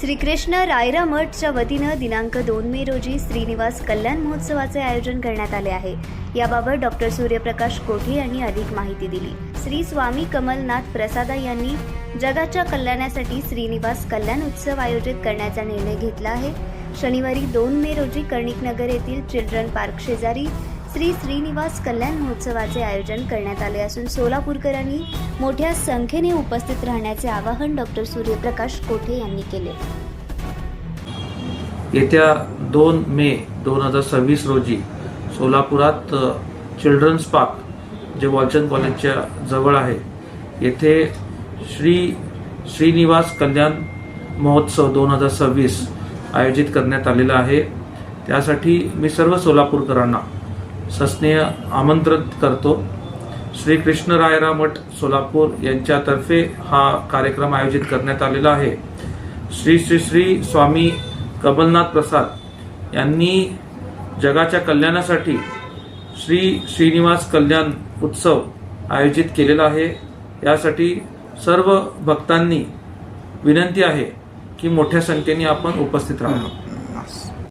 श्रीकृष्ण रायरा मठच्या वतीनं दिनांक 2 मे रोजी श्रीनिवास कल्याण महोत्सवाचे आयोजन करण्यात आले आहे। याबाबत डॉक्टर सूर्यप्रकाश कोठे यांनी अधिक माहिती दिली। श्री स्वामी कमलनाथ प्रसादा यांनी जगाच्या कल्याणासाठी श्रीनिवास कल्याण उत्सव आयोजित करण्याचा निर्णय घेतला आहे। शनिवारी 2 मे रोजी कर्णिकनगर येथील चिल्ड्रन पार्क शेजारी श्री श्रीनिवास कल्याण महोत्सवाचे आयोजन करण्यात आले असून सोलापूरकरांनी मोठ्या संख्येने उपस्थित राहण्याचे आवाहन डॉक्टर सूर्यप्रकाश कोठे यांनी केले। येत्या 2 मे 2026 रोजी सोलापुरात चिल्ड्रन्स पार्क जे वालचंद कॉलेजच्या जवळ आहे येथे श्रीनिवास कल्याण महोत्सव 2026 आयोजित करण्यात आलेला आहे। त्यासाठी मी सर्व सोलापूरकरांना सस्नेह आमंत्रित करतो। श्रीकृष्ण रायरा मठ सोलापूर यांच्यातर्फे हा कार्यक्रम आयोजित करण्यात आलेला आहे। श्री स्वामी कमलनाथ प्रसाद यांनी जगाच्या कल्याणासाठी श्रीनिवास कल्याण उत्सव आयोजित केलेला आहे। यासाठी सर्व भक्तांनी विनंती आहे की मोठ्या संख्येने आपण उपस्थित राहावं।